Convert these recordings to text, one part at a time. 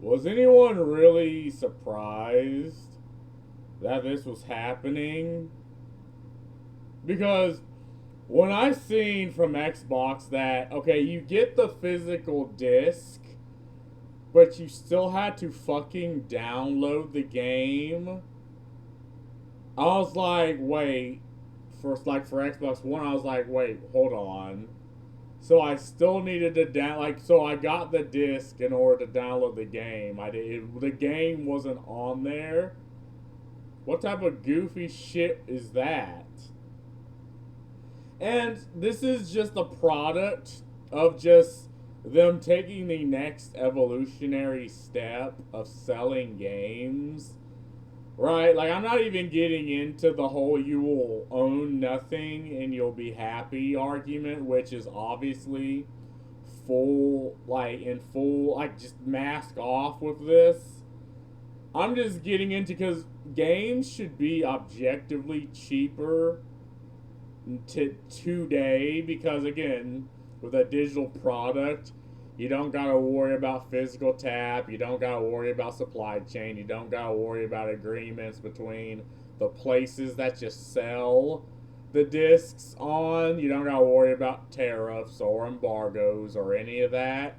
Was anyone really surprised that this was happening? Because when I seen from Xbox that, okay, you get the physical disc, but you still had to fucking download the game, I was like, wait, for Xbox One, I was like, wait, hold on. So I still needed to so I got the disc in order to download the game. The game wasn't on there. What type of goofy shit is that? And this is just a product of just them taking the next evolutionary step of selling games. Right? Like, I'm not even getting into the whole you will own nothing and you'll be happy argument, which is obviously like, just mask off with this. I'm just getting into because games should be objectively cheaper today because, again, with a digital product, you don't gotta worry about physical tap. You don't gotta worry about supply chain. You don't gotta worry about agreements between the places that you sell the discs on. You don't gotta worry about tariffs or embargoes or any of that.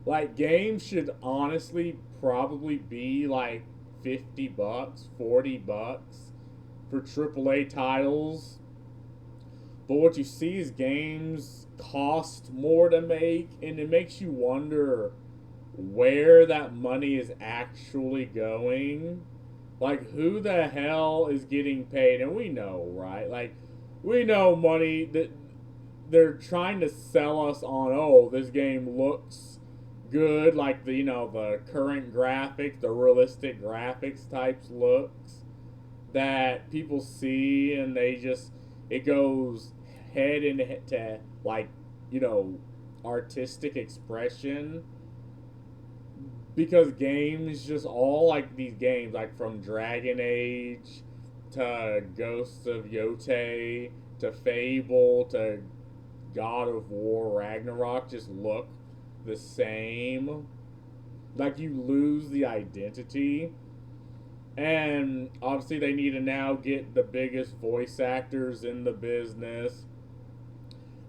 Like, games should honestly probably be like $50, $40 for AAA titles. But what you see is games cost more to make, and it makes you wonder where that money is actually going. Like, who the hell is getting paid? And we know, right? Like, we know money that they're trying to sell us on, oh, this game looks good, like the current graphics, the realistic graphics types looks that people see, and it goes head into like you know artistic expression because games just all like these games like from Dragon Age to Ghosts of Yote to Fable to God of War Ragnarok just look the same. Like you lose the identity. And obviously, they need to now get the biggest voice actors in the business.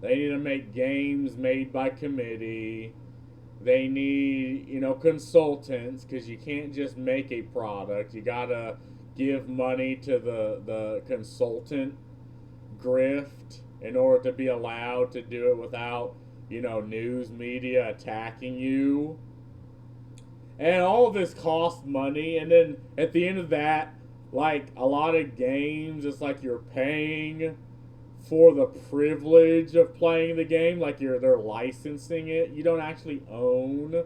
They need to make games made by committee. They need, consultants because you can't just make a product. You gotta give money to the consultant grift in order to be allowed to do it without, news media attacking you. And all of this costs money, and then at the end of that, like a lot of games, it's like you're paying for the privilege of playing the game, like they're licensing it. You don't actually own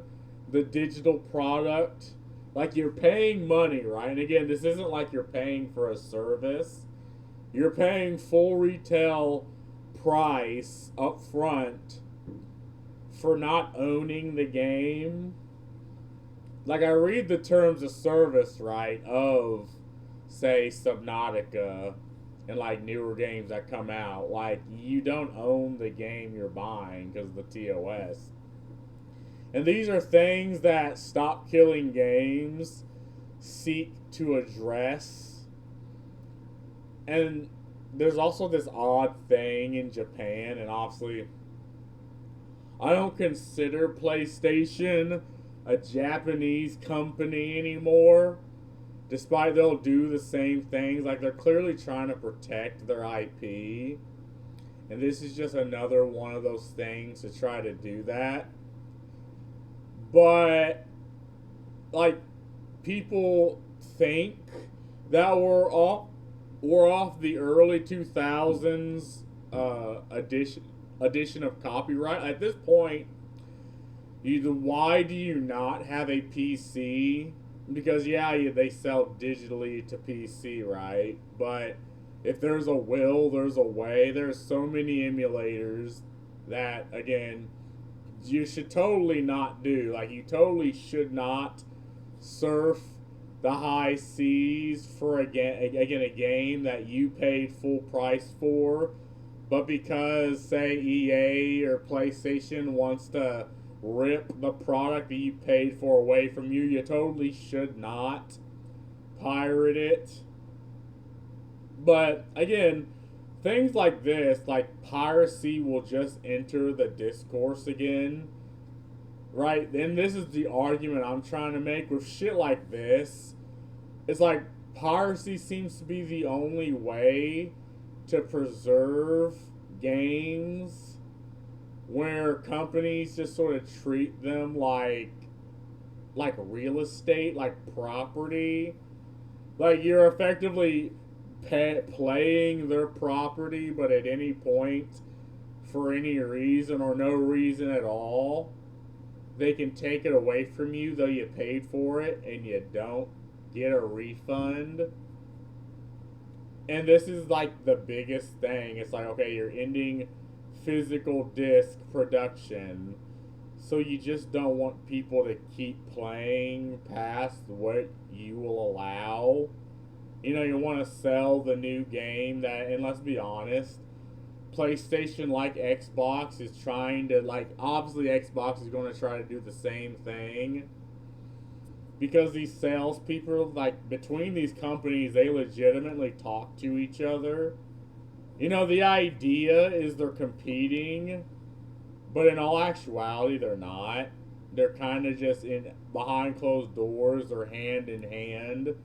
the digital product. Like you're paying money, right? And again, this isn't like you're paying for a service. You're paying full retail price up front for not owning the game. Like I read the terms of service, right, of say Subnautica and like newer games that come out. Like you don't own the game you're buying because of the TOS. And these are things that Stop Killing Games seek to address. And there's also this odd thing in Japan, and obviously I don't consider PlayStation a Japanese company anymore, despite they'll do the same things. Like they're clearly trying to protect their IP, and this is just another one of those things to try to do that. But like people think that we're off the early 2000s edition of copyright. At this point, why do you not have a PC? Because yeah, they sell digitally to PC, right? But if there's a will, there's a way. There's so many emulators that again you should totally not do. Like you totally should not surf the high seas for a game that you paid full price for, but because say EA or PlayStation wants to rip the product that you paid for away from you. You totally should not pirate it. But again, things like this, like piracy, will just enter the discourse again, right? And this is the argument I'm trying to make with shit like this. It's like piracy seems to be the only way to preserve games where companies just sort of treat them like real estate, like property. Like you're effectively playing their property, but at any point, for any reason or no reason at all, they can take it away from you, though you paid for it, and you don't get a refund. And this is like the biggest thing. It's like, okay, you're ending physical disc production, so you just don't want people to keep playing past what you will allow. You know, you want to sell the new game that, and let's be honest, PlayStation, like Xbox, is trying to, like, obviously Xbox is going to try to do the same thing. Because these salespeople, like, between these companies, they legitimately talk to each other. You know, the idea is they're competing, but in all actuality, they're not. They're kind of just in behind closed doors, or hand in hand.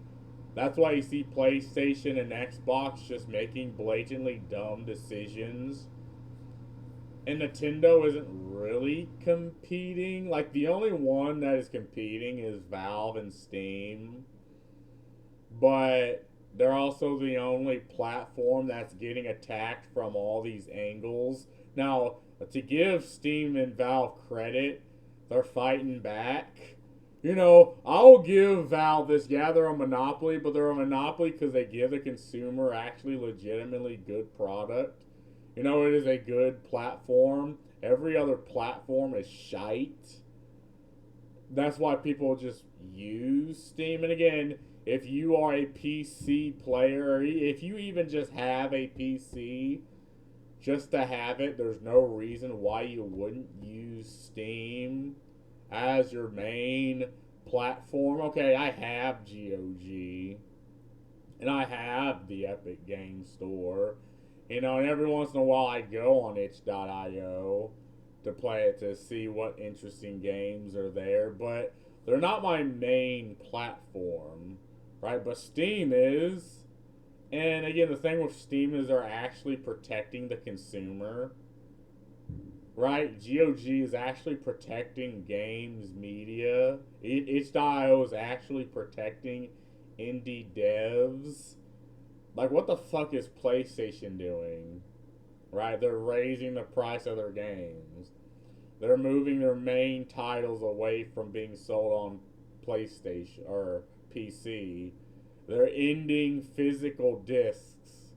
That's why you see PlayStation and Xbox just making blatantly dumb decisions. And Nintendo isn't really competing. Like, the only one that is competing is Valve and Steam. But they're also the only platform that's getting attacked from all these angles. Now, to give Steam and Valve credit, they're fighting back. You know, I'll give Valve this. Yeah, they're a monopoly, but they're a monopoly because they give the consumer actually legitimately good product. You know, it is a good platform. Every other platform is shite. That's why people just use Steam. And again, if you are a PC player, or if you even just have a PC, just to have it, there's no reason why you wouldn't use Steam as your main platform. Okay, I have GOG, and I have the Epic Game Store. You know, and every once in a while I go on itch.io to play it, to see what interesting games are there, but they're not my main platform, right? But Steam is. And again, the thing with Steam is they're actually protecting the consumer, right? GOG is actually protecting games media. Itch.io is actually protecting indie devs. Like, what the fuck is PlayStation doing? Right? They're raising the price of their games. They're moving their main titles away from being sold on PlayStation or PC. They're ending physical discs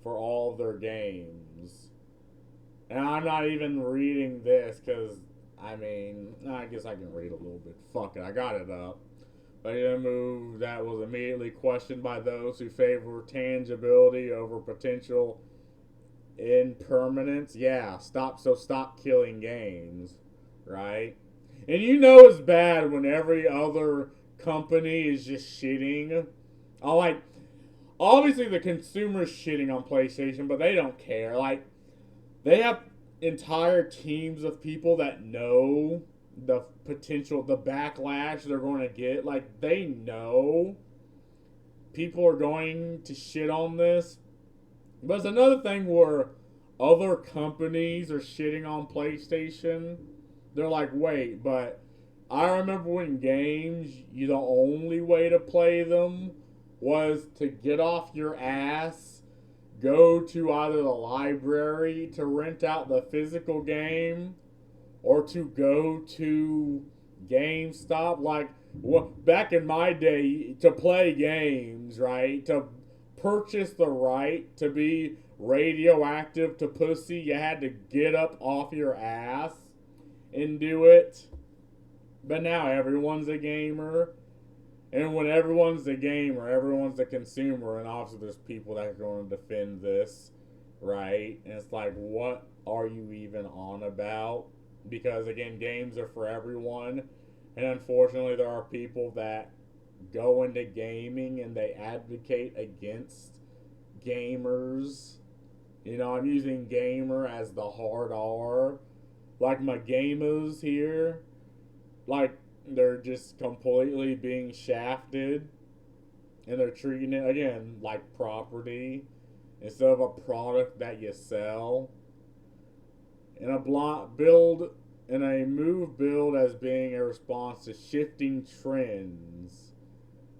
for all of their games. And I'm not even reading this because, I mean, I guess I can read a little bit. Fuck it, I got it up. But in a move that was immediately questioned by those who favor tangibility over potential impermanence. Yeah, stop killing games, right? And you know it's bad when every other company is just shitting. Oh, like, obviously the consumer's shitting on PlayStation, but they don't care. Like, they have entire teams of people that know the potential, the backlash they're going to get. Like, they know people are going to shit on this. But it's another thing where other companies are shitting on PlayStation. They're like, wait, but I remember when games, the only way to play them was to get off your ass, go to either the library to rent out the physical game, or to go to GameStop. Like, back in my day, to play games, right? To purchase the right to be radioactive to pussy, you had to get up off your ass and do it. But now everyone's a gamer. And when everyone's a gamer, everyone's a consumer. And obviously there's people that are going to defend this, right? And it's like, what are you even on about? because again, games are for everyone, and unfortunately, there are people that go into gaming and they advocate against gamers. You know, I'm using gamer as the hard R. Like my gamers here, like they're just completely being shafted and they're treating it again like property instead of a product that you sell. And a block build and a move build as being a response to shifting trends.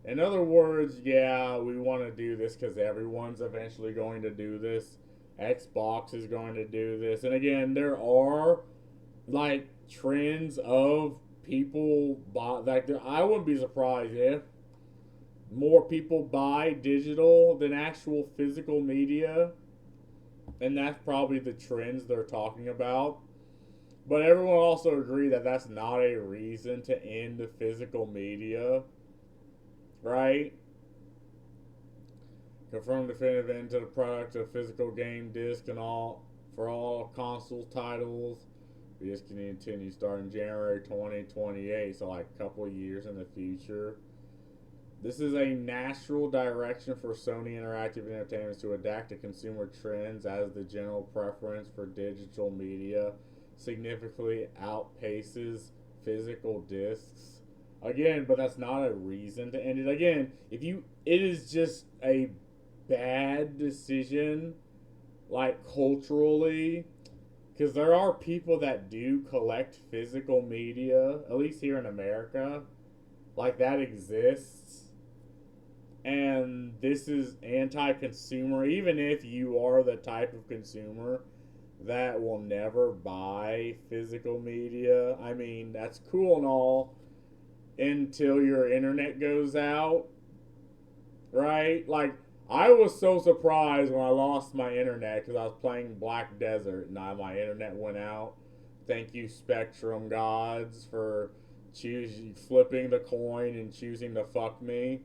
In other words, yeah, we want to do this because everyone's eventually going to do this. Xbox is going to do this. And again, there are like trends of people buy. Like, I wouldn't be surprised if more people buy digital than actual physical media. And that's probably the trends they're talking about. But everyone also agree that that's not a reason to end the physical media, right? Confirm definitive end to the product of physical game disc and all for all console titles. This can continue starting January 2028, so like a couple of years in the future. This is a natural direction for Sony Interactive Entertainment to adapt to consumer trends as the general preference for digital media significantly outpaces physical discs. Again, but that's not a reason to end it. Again, it is just a bad decision, like culturally, because there are people that do collect physical media, at least here in America, like that exists. And this is anti-consumer, even if you are the type of consumer that will never buy physical media. I mean, that's cool and all until your internet goes out, right? Like, I was so surprised when I lost my internet because I was playing Black Desert and my internet went out. Thank you, Spectrum gods, for flipping the coin and choosing to fuck me.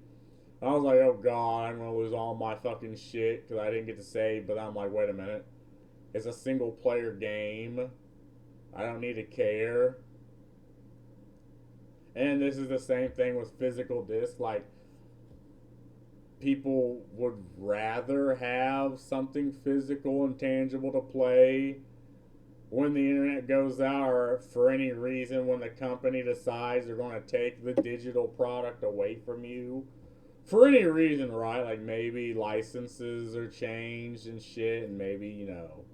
I was like, oh god, I'm gonna lose all my fucking shit because I didn't get to save. But I'm like, wait a minute, it's a single player game. I don't need to care. And this is the same thing with physical disc. Like, people would rather have something physical and tangible to play when the internet goes out, or for any reason when the company decides they're going to take the digital product away from you. For any reason, right? Like maybe licenses are changed and shit, and maybe, you know.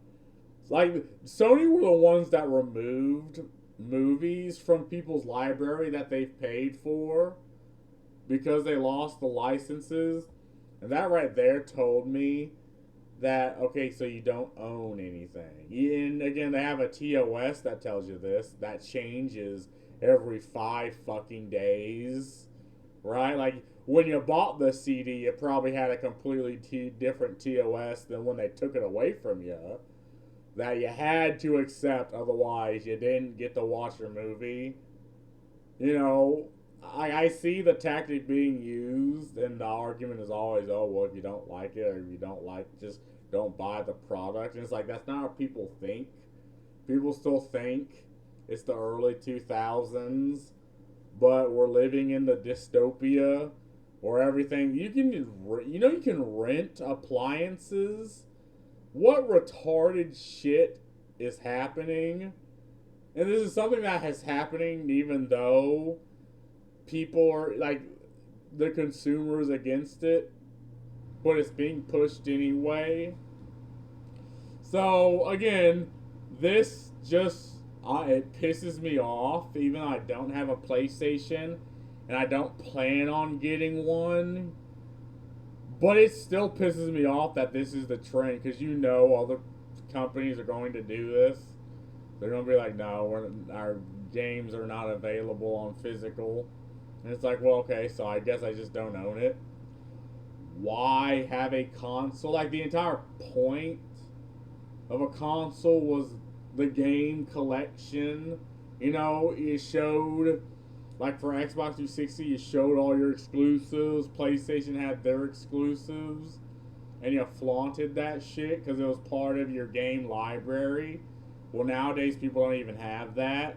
Like, Sony were the ones that removed movies from people's library that they've paid for because they lost the licenses. And that right there told me that, okay, so you don't own anything. And again, they have a TOS that tells you this. That changes every 5 fucking days, right? Like, when you bought the CD, it probably had a completely different TOS than when they took it away from you that you had to accept, otherwise you didn't get to watch your movie. You know, I see the tactic being used, and the argument is always, oh, well, if you don't like it, or if you don't like, just don't buy the product. And it's like, that's not what people think. People still think it's the early 2000s, but we're living in the dystopia where everything, you can rent appliances. What retarded shit is happening? And this is something that is happening even though people are, like, the consumers against it, but it's being pushed anyway. So, again, this just, it pisses me off, even though I don't have a PlayStation, and I don't plan on getting one. But it still pisses me off that this is the trend, because you know other companies are going to do this. They're going to be like, no, our games are not available on physical. And it's like, well, okay, so I guess I just don't own it. Why have a console? Like, the entire point of a console was the game collection. You know, it showed, like for Xbox 360, you showed all your exclusives. PlayStation had their exclusives. And you flaunted that shit because it was part of your game library. Well, nowadays people don't even have that.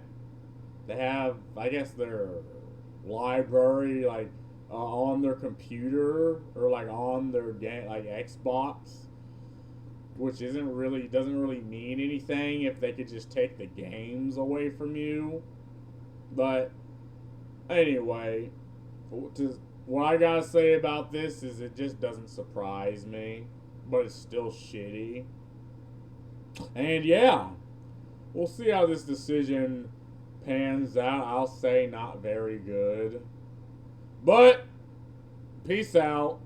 They have, I guess, their library like on their computer or like on their game, like Xbox, which isn't really doesn't really mean anything if they could just take the games away from you. But anyway, what I gotta say about this is it just doesn't surprise me, but it's still shitty. And yeah, we'll see how this decision pans out. I'll say not very good. But peace out.